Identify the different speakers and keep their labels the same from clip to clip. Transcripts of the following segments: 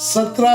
Speaker 1: 17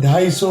Speaker 1: 250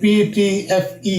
Speaker 1: PTFE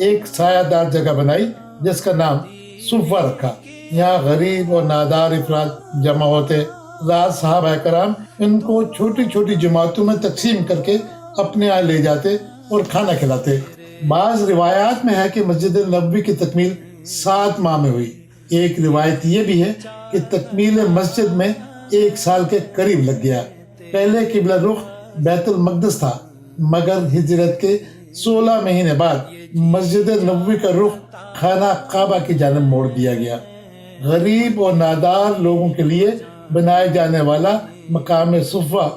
Speaker 1: ایک سایہ دار جگہ بنائی جس کا نام صفہ رکھا. یہاں غریب اور نادار افراد جمع ہوتے. رات صحابہ کرام ان کو چھوٹی چھوٹی جماعتوں میں تقسیم کر کے اپنے یہاں لے جاتے اور کھانا کھلاتے. بعض روایات میں ہے کہ مسجد نبوی کی تکمیل 7 ماہ میں ہوئی. ایک روایت یہ بھی ہے کہ تکمیل مسجد میں 1 سال کے قریب لگ گیا. پہلے قبلہ رخ بیت المقدس تھا، مگر ہجرت کے 16 مہینے بعد مسجد نبوی کا رخ خانہ کعبہ کی جانب موڑ دیا گیا. غریب اور نادار لوگوں کے لیے بنائے جانے والا مقام صفہ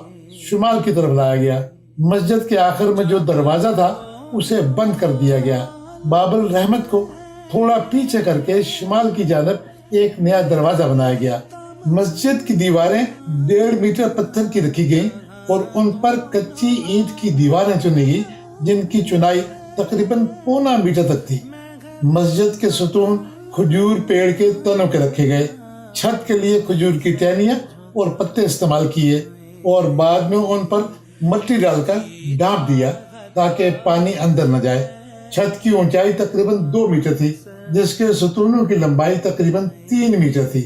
Speaker 1: شمال کی طرف لایا گیا. مسجد کے آخر میں جو دروازہ تھا اسے بند کر دیا گیا. باب الرحمت کو تھوڑا پیچھے کر کے شمال کی جانب ایک نیا دروازہ بنایا گیا. مسجد کی دیواریں 1.5 میٹر پتھر کی رکھی گئیں اور ان پر کچی اینٹ کی دیواریں چنی گئی جن کی چنائی تقریباً 0.25 میٹر تک تھی. مسجد کے ستون کھجور پیڑ کے تنوں کے رکھے گئے. چھت کے لیے کھجور کی ٹہنیاں اور پتے استعمال کیے اور بعد میں ان پر مٹی ڈال کر ڈھانپ دیا تاکہ پانی اندر نہ جائے. چھت کی اونچائی تقریباً 2 میٹر تھی جس کے ستونوں کی لمبائی تقریباً 3 میٹر تھی.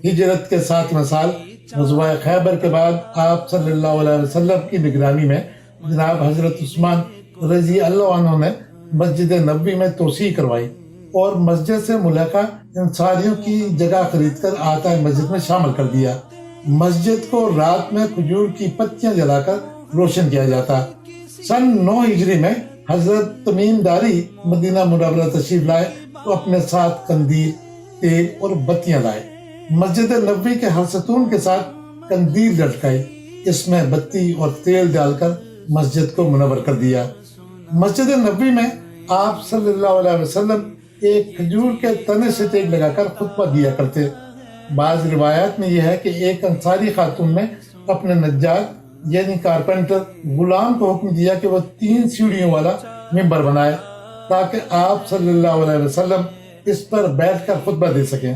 Speaker 1: ہجرت کے 7واں سال غزوہ خیبر کے بعد آپ صلی اللہ علیہ وسلم کی نگرانی میں جناب حضرت عثمان رضی اللہ عنہ نے مسجد نبوی میں توسیع کروائی اور مسجد سے ملحقہ انصاریوں کی جگہ خرید کر آتا مسجد میں شامل کر دیا. مسجد کو رات میں کھجور کی پتیاں جلا کر روشن کیا جاتا. سن 9 ہجری میں حضرت تمیم داری مدینہ منورہ تشریف لائے تو اپنے ساتھ قندیل، تیل اور بتیاں لائے. مسجد نبوی کے ہر ستون کے ساتھ قندیل لٹکائی، اس میں بتی اور تیل ڈال کر مسجد کو منور کر دیا. مسجد نبوی میں آپ صلی اللہ علیہ وسلم ایک کھجور کے تنے سے تیل لگا کر خطبہ دیا کرتے. بعض روایات میں یہ ہے کہ ایک انصاری خاتون نے اپنے نجار یعنی کارپینٹر غلام کو حکم دیا کہ وہ 3 سیڑھیوں والا ممبر بنائے تاکہ آپ صلی اللہ علیہ وسلم اس پر بیٹھ کر خطبہ دے سکیں.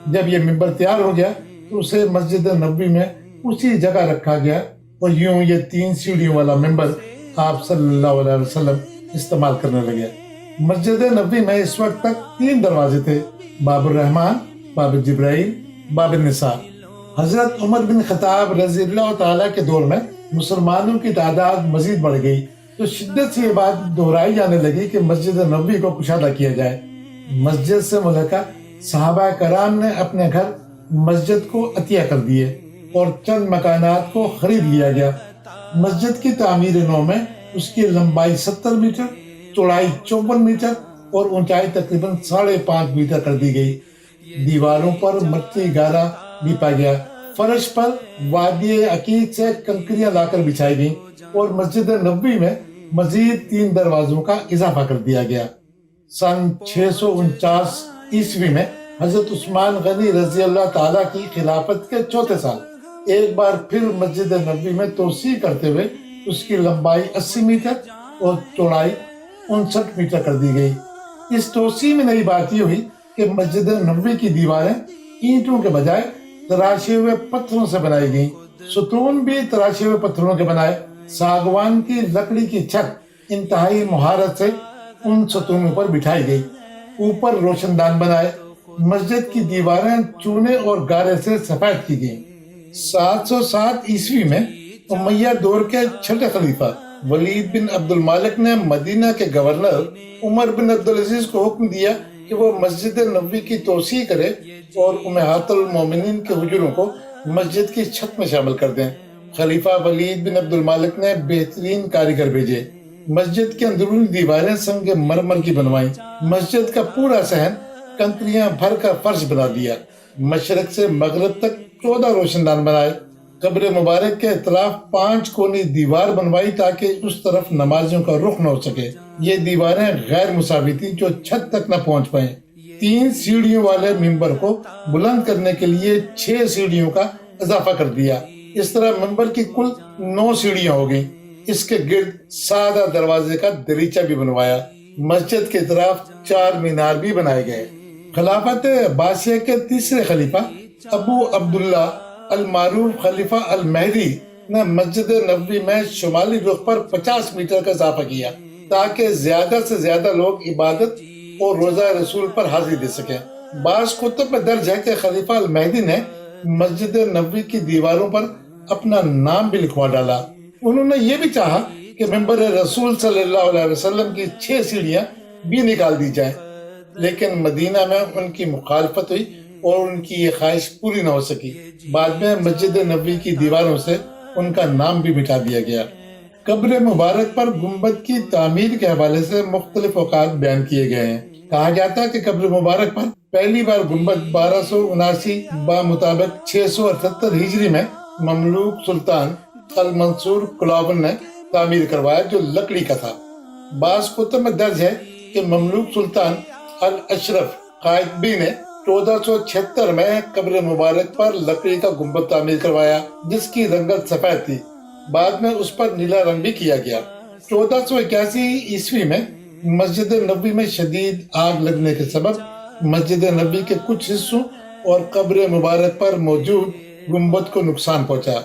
Speaker 1: جب یہ ممبر تیار ہو گیا تو اسے مسجد نبوی میں اسی جگہ رکھا گیا اور یوں یہ 3 سیڑھیوں والا ممبر آپ صلی اللہ علیہ وسلم استعمال کرنے لگے. مسجد نبوی میں اس وقت تک 3 دروازے تھے: باب الرحمن، باب جبرائیل، باب النساء. حضرت عمر بن خطاب رضی اللہ تعالیٰ کے دور میں مسلمانوں کی تعداد مزید بڑھ گئی تو شدت سے یہ بات دہرائی جانے لگی کہ مسجد نبوی کو کشادہ کیا جائے. مسجد سے ملحقہ صحابہ کرام نے اپنے گھر مسجد کو عطیہ کر دیے اور چند مکانات کو خرید لیا گیا. مسجد کی تعمیر نو میں اس کی لمبائی 70 میٹر، چوڑائی 54 میٹر اور اونچائی تقریباً 5.5 میٹر کر دی گئی. دیواروں پر مٹی گارا لیپا گیا. فرش پر وادی عقیق سے کنکریاں لا کر بچھائی گئیں اور مسجد نبوی میں مزید 3 دروازوں کا اضافہ کر دیا گیا. سن 649 عیسوی میں حضرت عثمان غنی رضی اللہ تعالیٰ کی خلافت کے 4تھے سال ایک بار پھر مسجد نبوی میں توسیع کرتے ہوئے اس کی لمبائی 80 میٹر اور چوڑائی 59 میٹر کر دی گئی. اس توسیع میں نئی بات یہ ہوئی کہ مسجد نبوی کی دیواریں اینٹوں کے بجائے تراشے ہوئے پتھروں سے بنائی گئیں. ستون بھی تراشے ہوئے پتھروں کے بنائے. ساگوان کی لکڑی کی چھت انتہائی مہارت سے ان ستونوں پر بٹھائی گئی. اوپر روشن دان بنائے. مسجد کی دیواریں چونے اور گارے سے سفید کی گئیں. 707 عیسوی میں امیہ دور کے چھٹے خلیفہ ولید بن عبد المالک نے مدینہ کے گورنر عمر بن عبدالعزیز کو حکم دیا کہ وہ مسجد نبوی کی توسیع کرے اور امہات المومنین کے حجروں کو مسجد کی چھت میں شامل کر دیں. خلیفہ ولید بن عبد المالک نے بہترین کاریگر بھیجے. مسجد کے اندرونی دیواریں سنگ مرمر کی بنوائیں. مسجد کا پورا صحن کنکریاں بھر کر فرش بنا دیا. مشرق سے مغرب تک 14 روشن دان بنائے. قبر مبارک کے اطراف 5 کونی دیوار بنوائی تاکہ اس طرف نمازیوں کا رخ نہ ہو سکے. یہ دیواریں غیر مساوی تھی جو چھت تک نہ پہنچ پائیں. 3 سیڑھیوں والے ممبر کو بلند کرنے کے لیے 6 سیڑھیوں کا اضافہ کر دیا. اس طرح ممبر کی کل 9 سیڑھیاں ہو گئیں. اس کے گرد سادہ دروازے کا دریچہ بھی بنوایا. مسجد کے اطراف 4 مینار بھی بنائے گئے. خلافت عباسیہ کے تیسرے خلیفہ ابو عبداللہ المعروف خلیفہ المہدی نے مسجد نبوی میں شمالی رخ پر 50 میٹر کا اضافہ کیا تاکہ زیادہ سے زیادہ لوگ عبادت اور روزہ رسول پر حاضری دے سکیں۔ بعض کتب میں درج ہے کہ خلیفہ المہدی نے مسجد نبوی کی دیواروں پر اپنا نام بھی لکھوا ڈالا۔ انہوں نے یہ بھی چاہا کہ ممبر رسول صلی اللہ علیہ وسلم کی 6 سیڑھیاں بھی نکال دی جائیں، لیکن مدینہ میں ان کی مخالفت ہوئی اور ان کی یہ خواہش پوری نہ ہو سکی۔ بعد میں مسجد نبوی کی دیواروں سے ان کا نام بھی مٹا دیا گیا۔ قبر مبارک پر گنبد کی تعمیر کے حوالے سے مختلف اوقات بیان کیے گئے ہیں۔ کہا جاتا ہے کہ قبر مبارک پر پہلی بار گنبد 1279 بمطابق 678 ہجری میں مملوک سلطان المنصور کلاون نے تعمیر کروایا، جو لکڑی کا تھا۔ بعض کتب میں درج ہے کہ مملوک سلطان الاشرف قائتبی نے 1476 میں قبر مبارک پر لکڑی کا گنبد تعمیر کروایا، جس کی رنگت سفید تھی۔ بعد میں اس پر نیلا رنگ بھی کیا گیا۔ 1481 عیسوی میں مسجد نبوی میں شدید آگ لگنے کے سبب مسجد نبوی کے کچھ حصوں اور قبر مبارک پر موجود گنبد کو نقصان پہنچا۔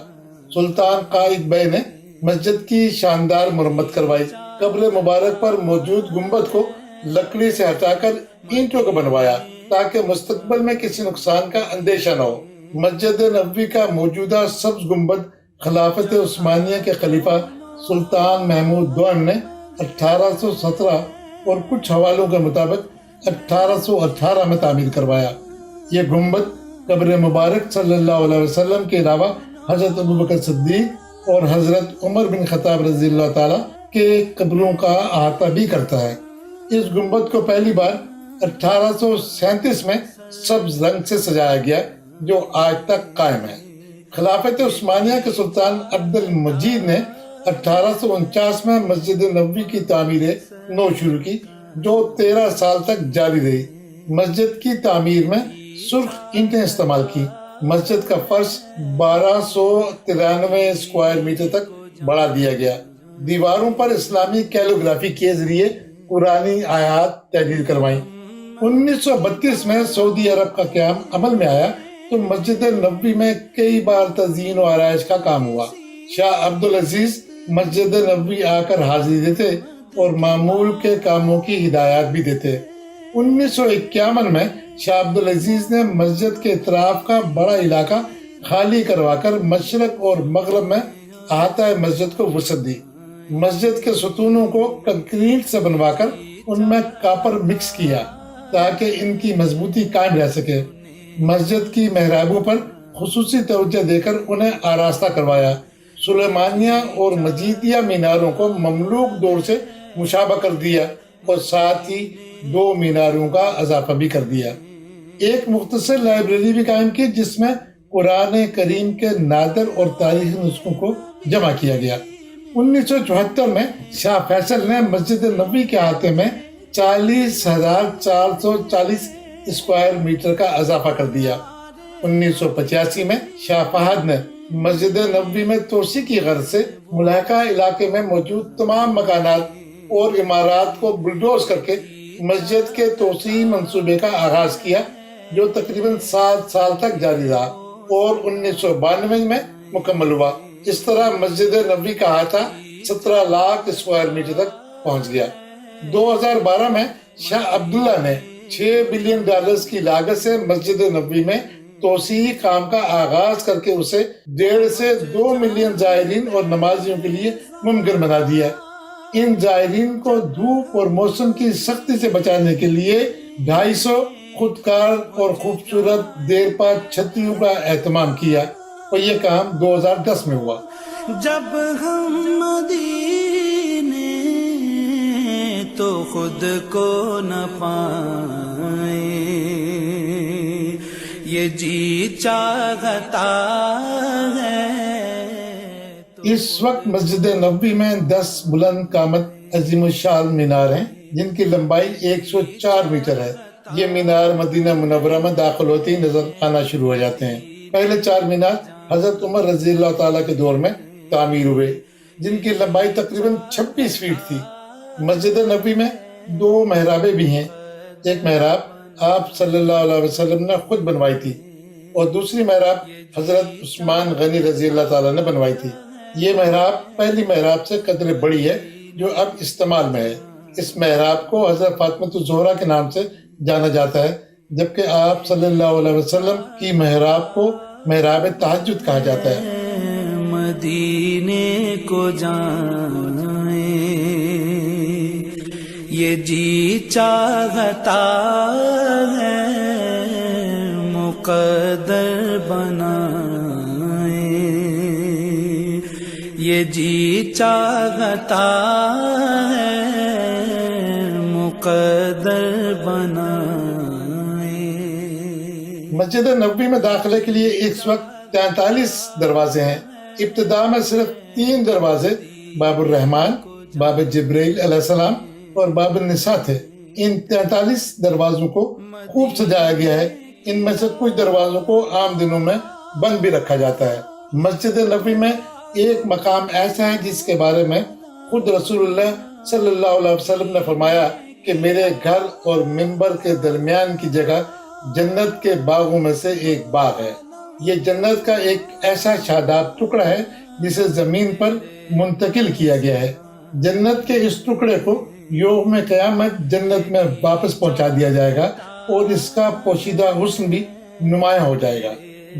Speaker 1: سلطان قائتبی نے مسجد کی شاندار مرمت کروائی۔ قبر مبارک پر موجود گنبد کو لکڑی سے ہٹا کر اینٹوں کو بنوایا تاکہ مستقبل میں کسی نقصان کا اندیشہ نہ ہو۔ مسجد نبوی کا موجودہ سبز گنبد خلافت عثمانیہ کے خلیفہ سلطان محمود دوم نے 1817 اور کچھ حوالوں کے مطابق 1818 میں تعمیر کروایا۔ یہ گنبد قبر مبارک صلی اللہ علیہ وسلم کے علاوہ حضرت ابوبکر صدیق اور حضرت عمر بن خطاب رضی اللہ تعالیٰ کے قبروں کا احاطہ بھی کرتا ہے۔ اس گنبد کو پہلی بار 1837 میں سبز رنگ سے سجایا گیا، جو آج تک قائم ہے۔ خلافت عثمانیہ کے سلطان عبد المجید نے 1849 میں مسجد نبوی کی تعمیر نو شروع کی، جو 13 سال تک جاری رہی۔ مسجد کی تعمیر میں سرخ اینٹیں استعمال کی۔ مسجد کا فرش 1293 اسکوائر میٹر تک بڑھا دیا گیا۔ دیواروں پر اسلامی کیلیگرافی کے ذریعے قرآنی آیات تحریر کروائیں۔ 1932 میں سعودی عرب کا قیام عمل میں آیا تو مسجد نبوی میں کئی بار تزئین و آرائش کا کام ہوا۔ شاہ عبدالعزیز مسجد نبوی آ کر حاضری دیتے اور معمول کے کاموں کی ہدایات بھی دیتے۔ 1951 میں شاہ عبدالعزیز نے مسجد کے اطراف کا بڑا علاقہ خالی کروا کر مشرق اور مغرب میں احاطہ مسجد کو وسعت دی۔ مسجد کے ستونوں کو کنکریٹ سے بنوا کر ان میں کاپر مکس کیا تاکہ ان کی مضبوطی قائم رہ سکے۔ مسجد کی محرابوں پر خصوصی توجہ دے کر انہیں آراستہ کروایا۔ سلیمانیہ اور مجیدیہ میناروں کو مملوک دور سے مشابہ کر دیا اور ساتھ ہی 2 میناروں کا اضافہ بھی کر دیا۔ ایک مختصر لائبریری بھی قائم کی جس میں قرآن کریم کے نادر اور تاریخی نسخوں کو جمع کیا گیا۔ 1974 میں شاہ فیصل نے مسجد نبوی کے احاطے میں 40,440 اسکوائر میٹر کا اضافہ کر دیا۔ 1985 میں شاہ فہد نے مسجد نبوی میں توسیع کی غرض سے ملحقہ علاقے میں موجود تمام مکانات اور عمارات کو بلڈوز کر کے مسجد کے توسیعی منصوبے کا آغاز کیا، جو تقریباً 7 سال تک جاری رہا اور 1992 میں مکمل ہوا۔ اس طرح مسجد نبوی کا احاطہ 17 لاکھ اسکوائر میٹر تک پہنچ گیا۔ 2012 میں شاہ عبداللہ نے $6 بلین کی لاگت سے مسجد نبوی میں توسیعی کام کا آغاز کر کے اسے 1.5 سے 2 ملین زائرین اور نمازیوں کے لیے ممکن بنا دیا۔ ان زائرین کو دھوپ اور موسم کی سختی سے بچانے کے لیے 250 خودکار اور خوبصورت دیرپا چھتریوں کا اہتمام کیا اور یہ کام 2010 میں ہوا۔
Speaker 2: جب ہم مدینے تو خود کو نہ پائیں، یہ جی چاہتا ہے۔
Speaker 1: اس وقت مسجد نبوی میں 10 بلند قامت عظیم الشان مینار ہیں جن کی لمبائی 104 میٹر ہے۔ یہ مینار مدینہ منورہ میں داخل ہوتے ہی نظر آنا شروع ہو جاتے ہیں۔ پہلے 4 مینار حضرت عمر رضی اللہ تعالیٰ کے دور میں تعمیر ہوئے، جن کی لمبائی تقریباً 26 فیٹ تھی۔ مسجد نبوی میں 2 محرابیں بھی ہیں۔ ایک محراب آپ صلی اللہ علیہ وسلم نے خود بنوائی تھی اور دوسری محراب حضرت عثمان غنی رضی اللہ تعالیٰ نے بنوائی تھی۔ یہ محراب پہلی محراب سے قدرے بڑی ہے جو اب استعمال میں ہے۔ اس محراب کو حضرت فاطمہ الزہرا کے نام سے جانا جاتا ہے، جبکہ آپ صلی اللہ علیہ وسلم کی محراب کو محراب تہجد کہا جاتا ہے۔
Speaker 2: مدینے کو جائیں یہ جی چاہتا ہے، مقدر بنائیں یہ جی چاہتا ہے، مقدر بنائیں۔
Speaker 1: مسجد نبوی میں داخلے کے لیے اس وقت 43 دروازے ہیں۔ ابتدا میں صرف 3 دروازے باب الرحمن، باب جبرائیل علیہ السلام اور باب النساء تھے۔ ان 43 دروازوں کو خوب سجایا گیا ہے۔ ان میں سے کچھ دروازوں کو عام دنوں میں بند بھی رکھا جاتا ہے۔ مسجد نبوی میں ایک مقام ایسا ہے جس کے بارے میں خود رسول اللہ صلی اللہ علیہ وسلم نے فرمایا کہ میرے گھر اور منبر کے درمیان کی جگہ جنت کے باغوں میں سے ایک باغ ہے۔ یہ جنت کا ایک ایسا شاداب ٹکڑا ہے جسے زمین پر منتقل کیا گیا ہے۔ جنت کے اس ٹکڑے کو یوم قیامت جنت میں واپس پہنچا دیا جائے گا اور اس کا پوشیدہ حسن بھی نمایاں ہو جائے گا۔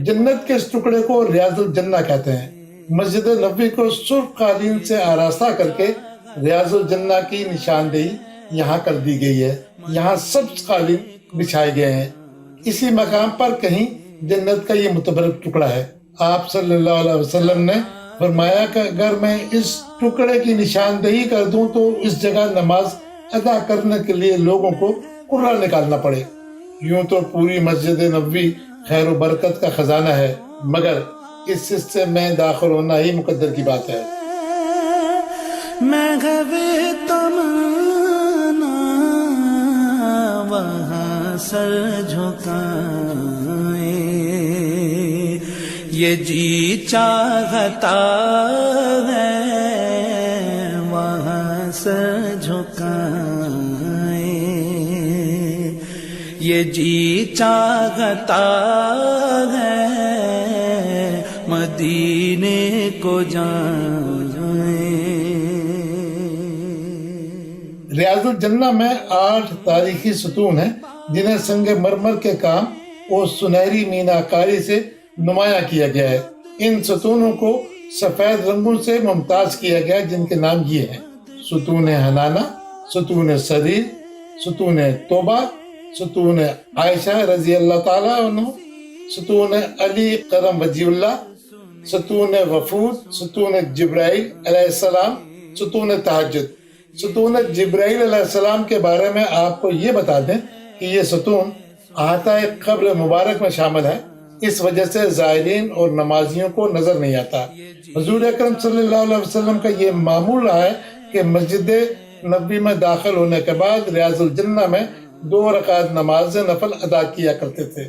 Speaker 1: جنت کے اس ٹکڑے کو ریاض الجنہ کہتے ہیں۔ مسجد نبوی کو سرخ قالین سے آراستہ کر کے ریاض الجنہ کی نشاندہی یہاں کر دی گئی ہے۔ یہاں سبز قالین بچھائے گئے ہیں۔ اسی مقام پر کہیں جنت کا یہ متبرک ٹکڑا ہے۔ آپ صلی اللہ علیہ وسلم نے فرمایا کہ اگر میں اس ٹکڑے کی نشاندہی کر دوں تو اس جگہ نماز ادا کرنے کے لیے لوگوں کو قرہ نکالنا پڑے۔ یوں تو پوری مسجد نبوی خیر و برکت کا خزانہ ہے، مگر اس حصے میں داخل ہونا ہی مقدر کی بات ہے۔
Speaker 2: میں گھر تمنا وہاں سر جھکائیں یہ جی چاہتا ہے، وہاں سر جھکائیں یہ جی چاہتا ہے، مدینے کو جائیں۔
Speaker 1: ریاض الجنہ میں 8 تاریخی ستون ہیں جنہیں سنگ مرمر کے کام اور سنہری میناکاری سے نمایاں کیا گیا ہے۔ ان ستونوں کو سفید رنگوں سے ممتاز کیا گیا جن کے نام یہ ہیں: ستون حنانہ، ستون سریر، ستون توبہ، ستون عائشہ رضی اللہ تعالیٰ عنہ، ستون علی کرم وجی اللہ، ستون وفود، ستون جبرائیل علیہ السلام، ستون تہجد۔ ستون جبرائیل علیہ السلام کے بارے میں آپ کو یہ بتا دیں کہ یہ ستون احاطہ قبر مبارک میں شامل ہے، اس وجہ سے زائرین اور نمازیوں کو نظر نہیں آتا۔ حضور اکرم صلی اللہ علیہ وسلم کا یہ معمول رہا ہے کہ مسجد نبوی میں داخل ہونے کے بعد ریاض الجنہ میں 2 رکعت نماز نفل ادا کیا کرتے تھے۔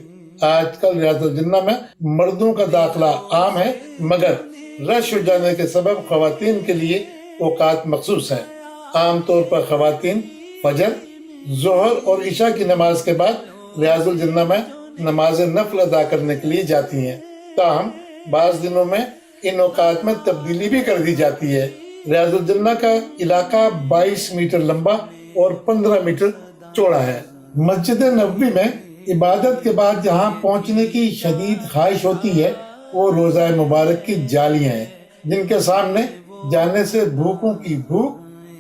Speaker 1: آج کل ریاض الجنہ میں مردوں کا داخلہ عام ہے، مگر رش ہو جانے کے سبب خواتین کے لیے اوقات مخصوص ہیں۔ عام طور پر خواتین فجر، ظہر اور عشاء کی نماز کے بعد ریاض الجنہ میں نماز نفل ادا کرنے کے لیے جاتی ہیں، تاہم بعض دنوں میں ان اوقات میں تبدیلی بھی کر دی جاتی ہے۔ ریاض الجنہ کا علاقہ 22 میٹر لمبا اور 15 میٹر چوڑا ہے۔ مسجد نبوی میں عبادت کے بعد جہاں پہنچنے کی شدید خواہش ہوتی ہے وہ روضہ مبارک کی جالیاں ہیں، جن کے سامنے جانے سے بھوکوں کی بھوک،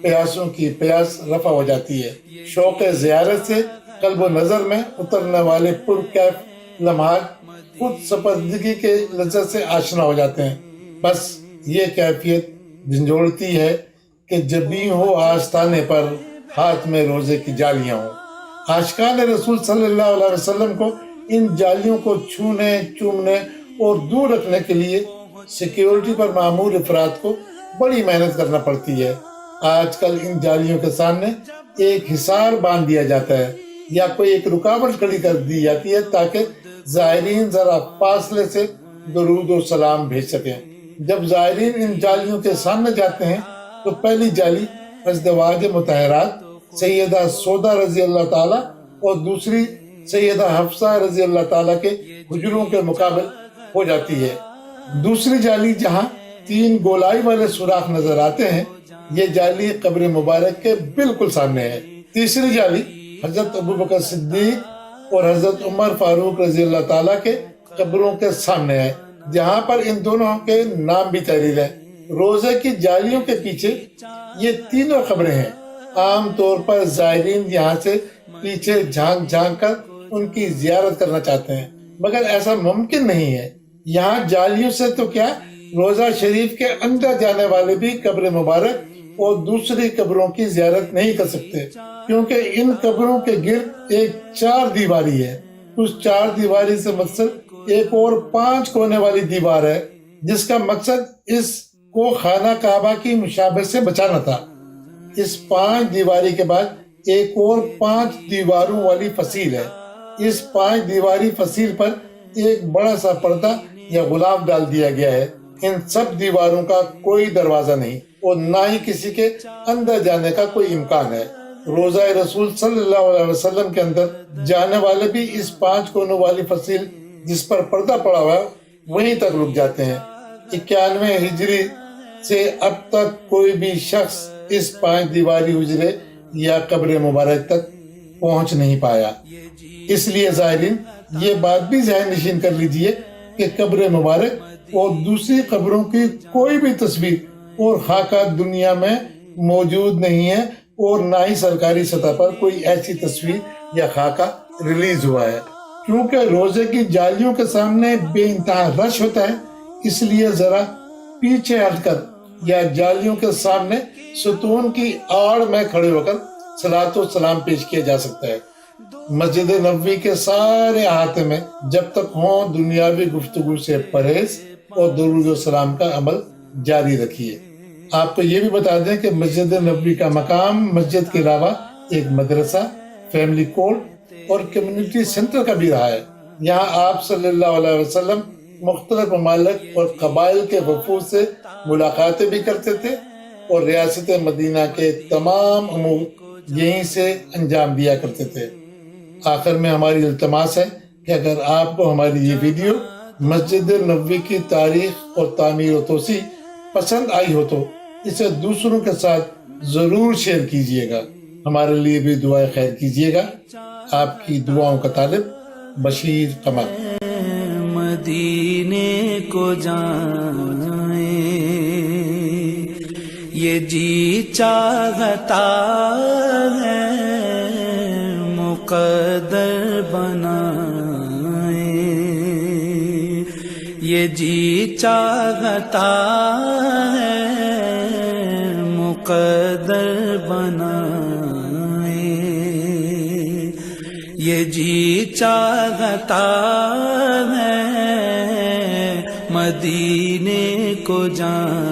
Speaker 1: پیاسوں کی پیاس رفع ہو جاتی ہے۔ شوق زیارت سے قلب و نظر میں اترنے والے پرکیف لمحات خود سپردگی کے لذت سے آشنا ہو جاتے ہیں۔ بس یہ کیفیت جھنجھوڑتی ہے کہ جب بھی ہو آستانے پر ہاتھ میں روزے کی جالیاں ہوں۔ عاشقان رسول صلی اللہ علیہ وسلم کو ان جالیوں کو چھونے، چومنے اور دور رکھنے کے لیے سیکیورٹی پر مامور افراد کو بڑی محنت کرنا پڑتی ہے۔ آج کل ان جالیوں کے سامنے ایک حصار باندھ دیا جاتا ہے یا کوئی ایک رکاوٹ کھڑی کر دی جاتی ہے تاکہ زائرین ذرا فاصلے سے درود و سلام بھیج سکیں۔ جب زائرین ان جالیوں کے سامنے جاتے ہیں تو پہلی جالی ازدواج مطہرات سیدہ سودا رضی اللہ تعالیٰ اور دوسری سیدہ حفصہ رضی اللہ تعالیٰ کے حجروں کے مقابل ہو جاتی ہے۔ دوسری جالی جہاں 3 گولائی والے سوراخ نظر آتے ہیں، یہ جالی قبر مبارک کے بالکل سامنے ہے۔ تیسری جالی حضرت ابوبکر صدیق اور حضرت عمر فاروق رضی اللہ تعالیٰ کے قبروں کے سامنے ہے، جہاں پر ان دونوں کے نام بھی تحریر ہے۔ روزے کی جالیوں کے پیچھے یہ تینوں قبریں ہیں۔ عام طور پر زائرین یہاں سے پیچھے جھانک جھانک کر ان کی زیارت کرنا چاہتے ہیں، مگر ایسا ممکن نہیں ہے۔ یہاں جالیوں سے تو کیا، روزہ شریف کے اندر جانے والے بھی قبر مبارک اور دوسری قبروں کی زیارت نہیں کر سکتے، کیونکہ ان قبروں کے گرد ایک 4 دیواری ہے۔ اس 4 دیواری سے مقصد ایک اور 5 کونے والی دیوار ہے، جس کا مقصد اس کو خانہ کعبہ کی مشابہت سے بچانا تھا۔ اس 5 دیواری کے بعد ایک اور 5 دیواروں والی فصیل ہے۔ اس 5 دیواری فصیل پر ایک بڑا سا پردہ یا غلاف ڈال دیا گیا ہے۔ ان سب دیواروں کا کوئی دروازہ نہیں اور نہ ہی کسی کے اندر جانے کا کوئی امکان ہے۔ روزہ رسول صلی اللہ علیہ وسلم کے اندر جانے والے بھی اس 5 کونوں والی فصیل جس پر پردہ پڑا ہوا ہے وہیں تک رک جاتے ہیں۔ 91 ہجری سے اب تک کوئی بھی شخص اس 5 دیواری حجرے یا قبر مبارک تک پہنچ نہیں پایا۔ اس لیے زائرین یہ بات بھی ذہن نشین کر لیجئے کہ قبر مبارک اور دوسری قبروں کی کوئی بھی تصویر اور خاکہ دنیا میں موجود نہیں ہے، اور نہ ہی سرکاری سطح پر کوئی ایسی تصویر یا خاکہ ریلیز ہوا ہے۔ کیونکہ روزے کی جالیوں کے سامنے بے انتہا رش ہوتا ہے، اس لیے ذرا پیچھے ہٹ کر یا جالیوں کے سامنے ستون کی آڑ میں کھڑے ہو کر صلاۃ و سلام پیش کیا جا سکتا ہے۔ مسجد نبوی کے سارے احاطے میں جب تک ہوں دنیاوی گفتگو سے پرہیز اور درود و سلام کا عمل جاری رکھیے۔ آپ کو یہ بھی بتا دیں کہ مسجد نبوی کا مقام مسجد کے علاوہ ایک مدرسہ، فیملی کورٹ اور کمیونٹی سینٹر کا بھی رہا ہے۔ یہاں آپ صلی اللہ علیہ وسلم مختلف ممالک اور قبائل کے وفود سے ملاقاتیں بھی کرتے تھے، اور ریاست مدینہ کے تمام امور یہیں سے انجام دیا کرتے تھے۔ آخر میں ہماری التماس ہے کہ اگر آپ کو ہماری یہ ویڈیو مسجد نبوی کی تاریخ اور تعمیر و توسیع پسند آئی ہو تو اسے دوسروں کے ساتھ ضرور شیئر کیجیے گا۔ ہمارے لیے بھی دعائیں خیر کیجیے گا۔ آپ کی دعاؤں کا طالب بشیر قمر۔
Speaker 2: مدینے کو جائیں یہ جی چاہتا ہے، مقدر بنائیں یہ جی چاہتا ہے، مقدر بنائیں یہ جی چاہتا ہے، مدینے کو جائیں۔